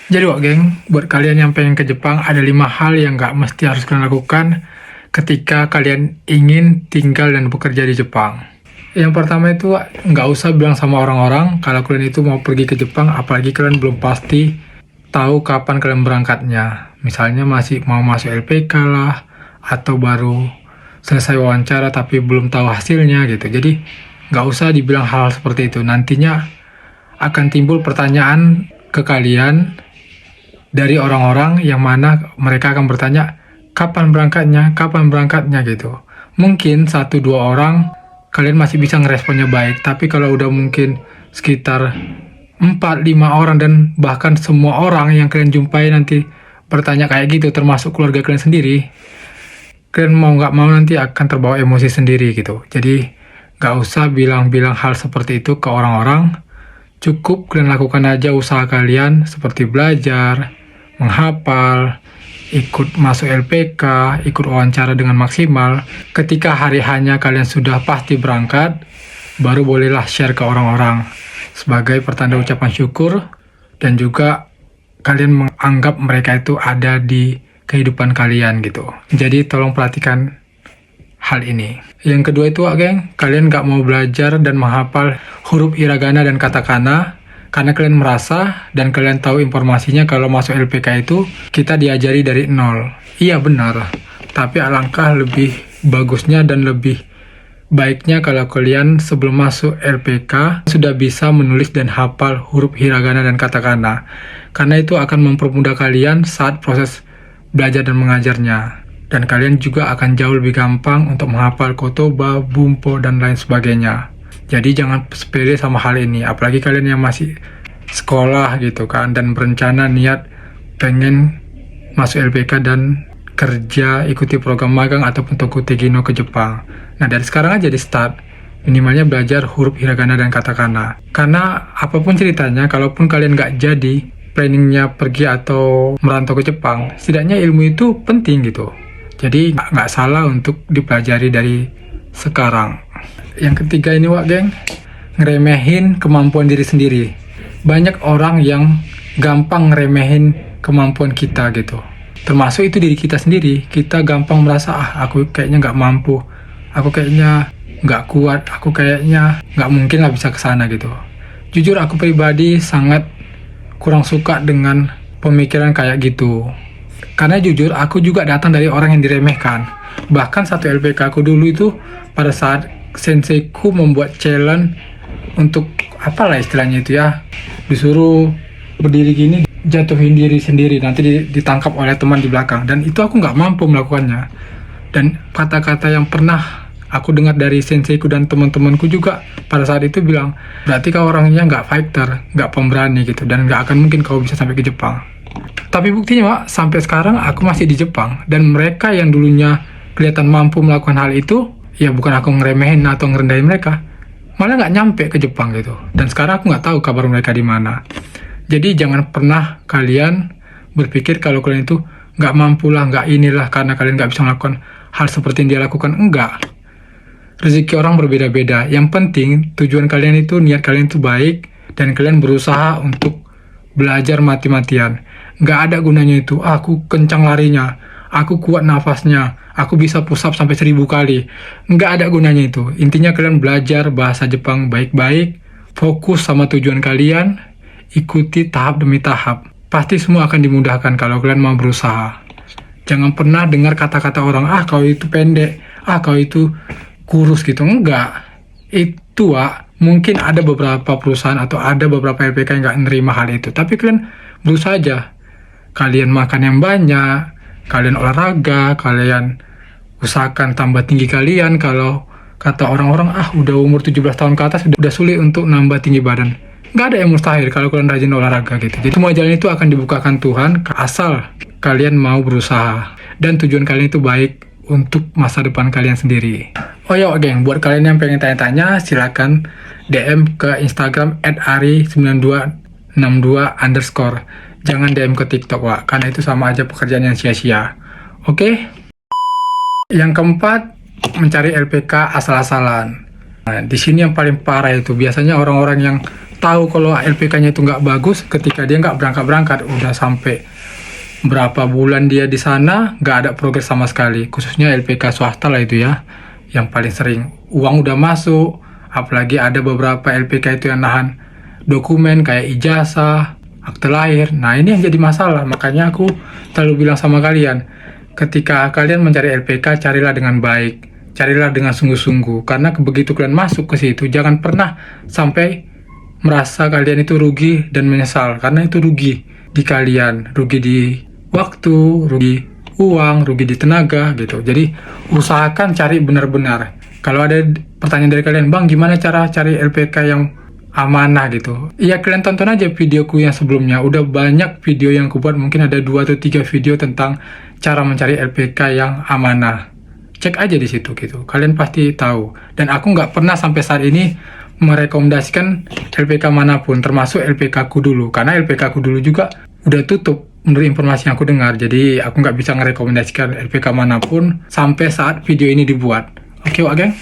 Jadi wak geng, buat kalian yang pengen ke Jepang, ada 5 hal yang nggak mesti harus kalian lakukan ketika kalian ingin tinggal dan bekerja di Jepang. Yang pertama itu nggak usah bilang sama orang-orang kalau kalian itu mau pergi ke Jepang, apalagi kalian belum pasti tahu kapan kalian berangkatnya. Misalnya masih mau masuk LPK lah, atau baru selesai wawancara tapi belum tahu hasilnya gitu. Jadi nggak usah dibilang hal seperti itu. Nantinya akan timbul pertanyaan ke kalian dari orang-orang yang mana mereka akan bertanya, kapan berangkatnya gitu. Mungkin satu dua orang kalian masih bisa ngeresponnya baik, tapi kalau udah mungkin sekitar 4-5 orang dan bahkan semua orang yang kalian jumpai nanti bertanya kayak gitu, termasuk keluarga kalian sendiri, kalian mau nggak mau nanti akan terbawa emosi sendiri gitu. Jadi nggak usah bilang-bilang hal seperti itu ke orang-orang. Cukup kalian lakukan aja usaha kalian seperti belajar, menghafal, ikut masuk LPK, ikut wawancara dengan maksimal. Ketika hari hanya kalian sudah pasti berangkat, baru bolehlah share ke orang-orang sebagai pertanda ucapan syukur, dan juga kalian menganggap mereka itu ada di kehidupan kalian gitu. Jadi tolong perhatikan hal ini. Yang kedua itu geng, kalian nggak mau belajar dan menghafal huruf hiragana dan katakana karena kalian merasa dan kalian tahu informasinya kalau masuk LPK itu kita diajari dari nol. Iya benar, tapi alangkah lebih bagusnya dan lebih baiknya kalau kalian sebelum masuk LPK sudah bisa menulis dan hafal huruf hiragana dan katakana, karena itu akan mempermudah kalian saat proses belajar dan mengajarnya. Dan kalian juga akan jauh lebih gampang untuk menghafal kotoba, bumpo, dan lain sebagainya. Jadi jangan sepele sama hal ini, apalagi kalian yang masih sekolah gitu kan, dan berencana niat pengen masuk LPK dan kerja, ikuti program magang ataupun Toku Tegino ke Jepang. Nah dari sekarang aja di start, minimalnya belajar huruf hiragana dan katakana. Karena apapun ceritanya, kalaupun kalian nggak jadi planningnya pergi atau merantau ke Jepang, setidaknya ilmu itu penting gitu. Jadi nggak salah untuk dipelajari dari sekarang. Yang ketiga ini wak geng, ngeremehin kemampuan diri sendiri. Banyak orang yang gampang ngeremehin kemampuan kita gitu. Termasuk itu diri kita sendiri. Kita gampang merasa, aku kayaknya nggak mampu, aku kayaknya nggak kuat, aku kayaknya nggak mungkin lah bisa kesana gitu. Jujur aku pribadi sangat kurang suka dengan pemikiran kayak gitu. Karena jujur aku juga datang dari orang yang diremehkan. Bahkan satu LPK aku dulu itu pada saat senseiku membuat challenge untuk apalah istilahnya itu ya, disuruh berdiri gini, jatuhin diri sendiri, nanti ditangkap oleh teman di belakang, dan itu aku nggak mampu melakukannya. Dan kata-kata yang pernah aku dengar dari senseiku dan teman-temanku juga pada saat itu bilang, berarti kau orangnya nggak fighter, nggak pemberani gitu, dan nggak akan mungkin kau bisa sampai ke Jepang. Tapi buktinya Wak, sampai sekarang aku masih di Jepang, dan mereka yang dulunya kelihatan mampu melakukan hal itu, ya bukan aku ngeremehin atau ngerendahin mereka, malah nggak nyampe ke Jepang gitu. Dan sekarang aku nggak tahu kabar mereka di mana. Jadi jangan pernah kalian berpikir kalau kalian itu nggak mampu lah, nggak inilah karena kalian nggak bisa melakukan hal seperti yang dia lakukan. Enggak. Rezeki orang berbeda-beda. Yang penting tujuan kalian itu, niat kalian itu baik, dan kalian berusaha untuk belajar mati-matian. Nggak ada gunanya itu, aku kencang larinya, aku kuat nafasnya, aku bisa push up sampai 1000 kali. Nggak ada gunanya itu. Intinya kalian belajar bahasa Jepang baik-baik, fokus sama tujuan kalian, ikuti tahap demi tahap. Pasti semua akan dimudahkan kalau kalian mau berusaha. Jangan pernah dengar kata-kata orang, kau itu pendek, kau itu kurus gitu. Enggak. Itu mungkin ada beberapa perusahaan atau ada beberapa LPK yang nggak nerima hal itu. Tapi kalian berusaha aja. Kalian makan yang banyak, kalian olahraga, kalian usahakan tambah tinggi kalian. Kalau kata orang-orang, udah umur 17 tahun ke atas udah sulit untuk nambah tinggi badan. Nggak ada yang mustahil kalau kalian rajin olahraga gitu. Jadi semua jalan itu akan dibukakan Tuhan asal kalian mau berusaha. Dan tujuan kalian itu baik untuk masa depan kalian sendiri. Oh ya geng, buat kalian yang pengen tanya-tanya, silakan DM ke Instagram @ari9262_. Jangan DM ke TikTok, Wak, karena itu sama aja pekerjaan yang sia-sia. Oke? Yang keempat, mencari LPK asal-asalan. Nah, di sini yang paling parah itu biasanya orang-orang yang tahu kalau LPK-nya itu nggak bagus ketika dia nggak berangkat-berangkat. Udah sampai berapa bulan dia di sana, nggak ada progres sama sekali. Khususnya LPK swasta lah itu ya, yang paling sering. Uang udah masuk, apalagi ada beberapa LPK itu yang nahan dokumen kayak ijazah, akte lahir. Nah ini yang jadi masalah, makanya aku selalu bilang sama kalian, ketika kalian mencari LPK, carilah dengan baik, carilah dengan sungguh-sungguh, karena begitu kalian masuk ke situ, jangan pernah sampai merasa kalian itu rugi dan menyesal, karena itu rugi di kalian, rugi di waktu, rugi uang, rugi di tenaga gitu. Jadi usahakan cari benar-benar. Kalau ada pertanyaan dari kalian, Bang gimana cara cari LPK yang amanah gitu, ya kalian tonton aja videoku yang sebelumnya. Udah banyak video yang aku buat, mungkin ada 2 atau 3 video tentang cara mencari LPK yang amanah. Cek aja di situ gitu, kalian pasti tahu. Dan aku nggak pernah sampai saat ini merekomendasikan LPK manapun, termasuk LPK ku dulu, karena LPK ku dulu juga udah tutup menurut informasi yang aku dengar. Jadi aku nggak bisa merekomendasikan LPK manapun sampai saat video ini dibuat. Oke Wak Geng?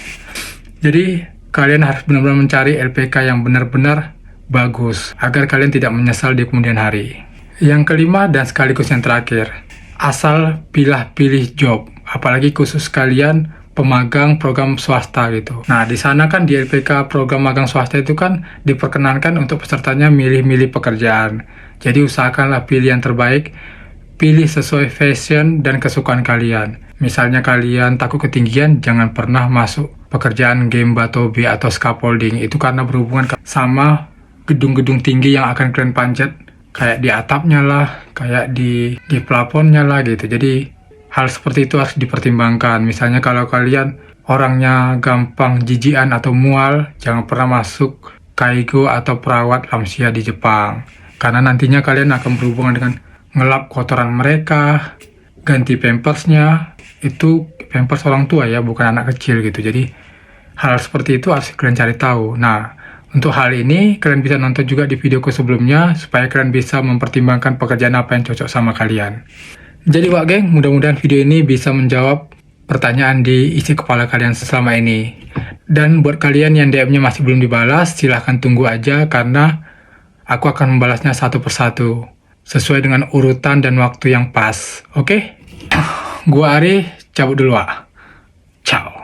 Jadi kalian harus benar-benar mencari LPK yang benar-benar bagus, agar kalian tidak menyesal di kemudian hari. Yang kelima dan sekaligus yang terakhir, asal pilih-pilih job, apalagi khusus kalian pemagang program swasta gitu. Nah di sana kan di LPK program magang swasta itu kan diperkenankan untuk pesertanya milih-milih pekerjaan. Jadi usahakanlah pilih yang terbaik, pilih sesuai fashion dan kesukaan kalian. Misalnya kalian takut ketinggian, jangan pernah masuk pekerjaan gemba tobi atau scaffolding. Itu karena berhubungan sama gedung-gedung tinggi yang akan kalian panjat, kayak di atapnya lah, kayak di plafonnya lah gitu. Jadi hal seperti itu harus dipertimbangkan. Misalnya kalau kalian orangnya gampang jijian atau mual, jangan pernah masuk kaigo atau perawat lansia di Jepang, karena nantinya kalian akan berhubungan dengan ngelap kotoran mereka, ganti pampersnya. Itu pampers orang tua ya, bukan anak kecil gitu. Jadi hal seperti itu harus kalian cari tahu. Nah untuk hal ini kalian bisa nonton juga di videoku sebelumnya, supaya kalian bisa mempertimbangkan pekerjaan apa yang cocok sama kalian. Jadi Wak Geng, mudah-mudahan video ini bisa menjawab pertanyaan di isi kepala kalian selama ini. Dan buat kalian yang DM-nya masih belum dibalas, silahkan tunggu aja, karena aku akan membalasnya satu persatu sesuai dengan urutan dan waktu yang pas. Oke? Gua Ari, cabut dulu Wak. Ciao.